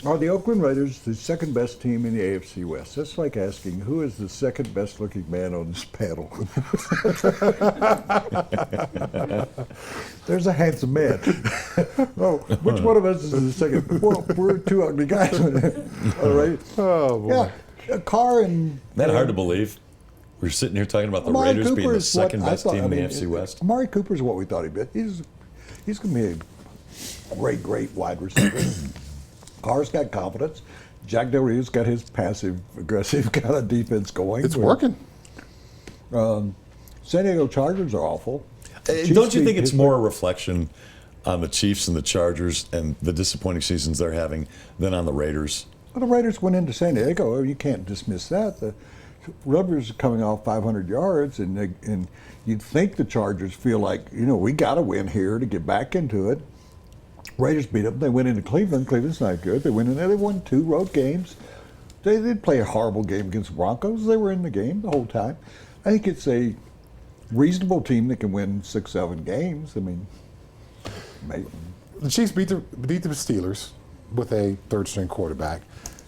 Are the Oakland Raiders the second best team in the AFC West? That's like asking, who is the second best looking man on this panel? There's a handsome man. Oh, which one of us is the second? Well, we're two ugly guys. All right. Oh, boy. Yeah, Carr and... Isn't that hard to believe? We're sitting here talking about the Amari Raiders Cooper being the is what second I best thought- team I in the mean, AFC West. Amari Cooper's what we thought he'd be. He's going to be a great wide receiver. Carr's got confidence. Jack Del Rio's got his passive, aggressive kind of defense going. It's working. San Diego Chargers are awful. Don't you think it's more a reflection on the Chiefs and the Chargers and the disappointing seasons they're having than on the Raiders? Well, the Raiders went into San Diego. You can't dismiss that. The Rubbers are coming off 500 yards, and you'd think the Chargers feel like, we got to win here to get back into it. Raiders beat them. They went into Cleveland. Cleveland's not good. They went in there. They won 2 road games. They did play a horrible game against the Broncos. They were in the game the whole time. I think it's a reasonable team that can win 6, 7 games. I mean, maybe. The Chiefs beat the Steelers with a third-string quarterback.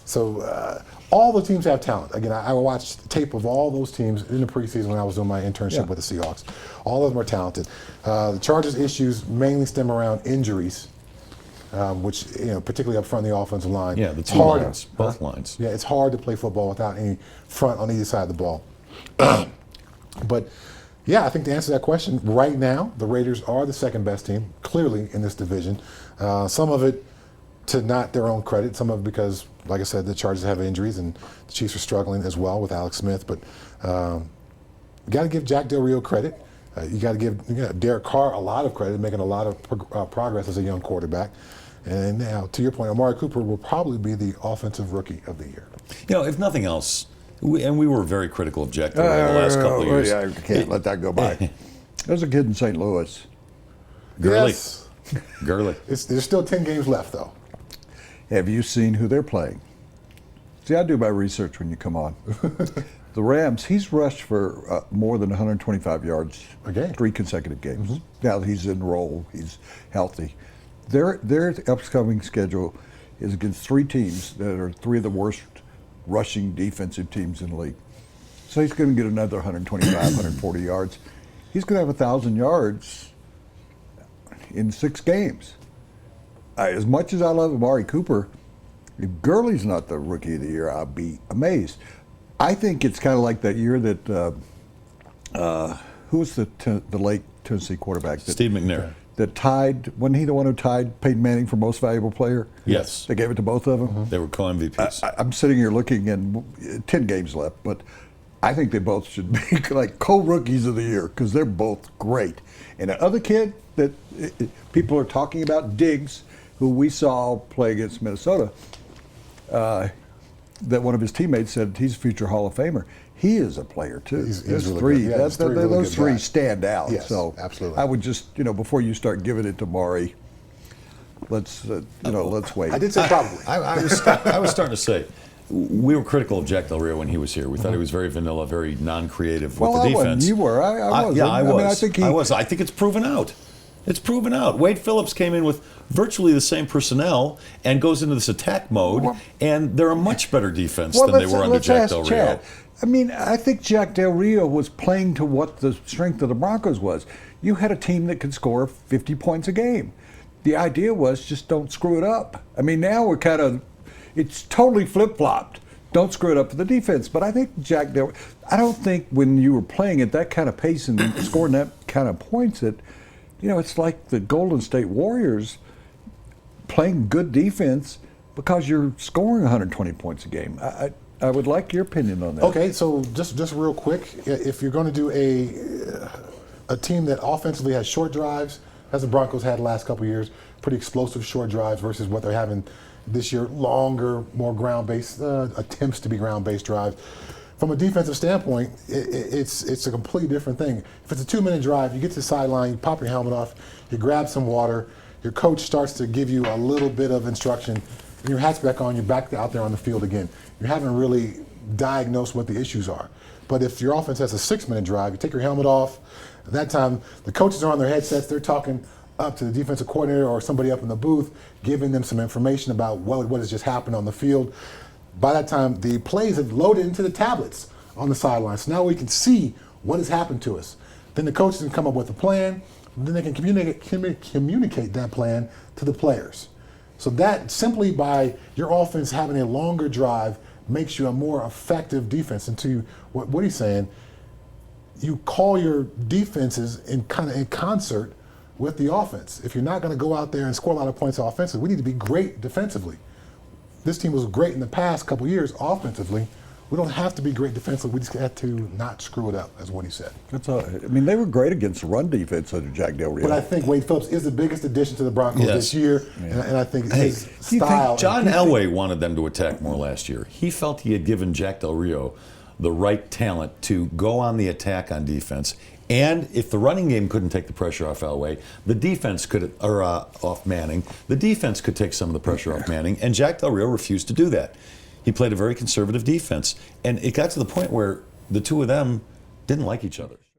So all the teams have talent. Again, I watched tape of all those teams in the preseason when I was doing my internship with the Seahawks. All of them are talented. The Chargers' issues mainly stem around injuries, which, particularly up front in the offensive line. Yeah, the two lines, both lines. Yeah, it's hard to play football without any front on either side of the ball. But, yeah, I think to answer that question, right now, the Raiders are the second best team, clearly, in this division. Some of it to not their own credit, some of it because, like I said, the Chargers have injuries and the Chiefs are struggling as well with Alex Smith. But you got to give Jack Del Rio credit. You got to give Derek Carr a lot of credit, making a lot of progress as a young quarterback. And now, to your point, Amari Cooper will probably be the offensive rookie of the year. If nothing else, we were very critical of Jack Del Rio the last couple of years. Yeah, I can't let that go by. There's a kid in St. Louis. Gurley. Yes. Gurley. There's still 10 games left, though. Have you seen who they're playing? See, I do my research when you come on. The Rams, he's rushed for more than 125 yards, 3 consecutive games. Mm-hmm. Now that he's enrolled, he's healthy. Their upcoming schedule is against 3 teams that are 3 of the worst rushing defensive teams in the league. So he's going to get another 125, 140 yards. He's going to have 1,000 yards in 6 games. As much as I love Amari Cooper, if Gurley's not the rookie of the year, I'll be amazed. I think it's kind of like that year that who was the late Tennessee quarterback? Steve McNair. That tied, wasn't he the one who tied Peyton Manning for most valuable player? Yes. They gave it to both of them? Mm-hmm. They were co-MVPs. I'm sitting here looking, and 10 games left, but I think they both should be like co-rookies of the year because they're both great. And the other kid that people are talking about, Diggs, who we saw play against Minnesota, that one of his teammates said he's a future Hall of Famer. He is a player too. He's really 3. good. Yeah, Those really 3 guys. stand out. Yes, so absolutely. I would just, before you start giving it to Maury, let's wait. I did say probably. I was starting to say, we were critical of Jack Del Rio when he was here. We thought he was very vanilla, very non-creative with the defense. Wasn't. You were. I was. Yeah, I was. I was. I think it's proven out. It's proven out. Wade Phillips came in with virtually the same personnel and goes into this attack mode, and they're a much better defense than they were under Jack Del Rio. Chad. I think Jack Del Rio was playing to what the strength of the Broncos was. You had a team that could score 50 points a game. The idea was just don't screw it up. Now we're it's totally flip-flopped. Don't screw it up for the defense. But I think I don't think when you were playing at that kind of pace and scoring that kind of points that, it's like the Golden State Warriors playing good defense because you're scoring 120 points a game. I would like your opinion on that. Okay, so just real quick, if you're going to do a team that offensively has short drives, as the Broncos had the last couple of years, pretty explosive short drives versus what they're having this year, longer, more ground-based attempts to be ground-based drives. From a defensive standpoint, it's a completely different thing. If it's a 2-minute drive, you get to the sideline, you pop your helmet off, you grab some water, your coach starts to give you a little bit of instruction, and your hat's back on, you're back out there on the field again. You haven't really diagnosed what the issues are. But if your offense has a 6-minute drive, you take your helmet off. At that time, the coaches are on their headsets, they're talking up to the defensive coordinator or somebody up in the booth, giving them some information about what has just happened on the field. By that time, the plays have loaded into the tablets on the sidelines. So now we can see what has happened to us. Then the coaches can come up with a plan. Then they can communicate that plan to the players. So that simply by your offense having a longer drive makes you a more effective defense. And to what he's saying, you call your defenses in concert with the offense. If you're not going to go out there and score a lot of points offensively, we need to be great defensively. This team was great in the past couple of years offensively. We don't have to be great defensively. We just have to not screw it up, is what he said. That's all. I mean, they were great against the run defense under Jack Del Rio. But I think Wade Phillips is the biggest addition to the Broncos this year, and I think his style. John Elway wanted them to attack more last year. He felt he had given Jack Del Rio the right talent to go on the attack on defense. And if the running game couldn't take the pressure off Elway, the defense could, or off Manning, the defense could take some of the pressure off Manning. And Jack Del Rio refused to do that. He played a very conservative defense. And it got to the point where the two of them didn't like each other.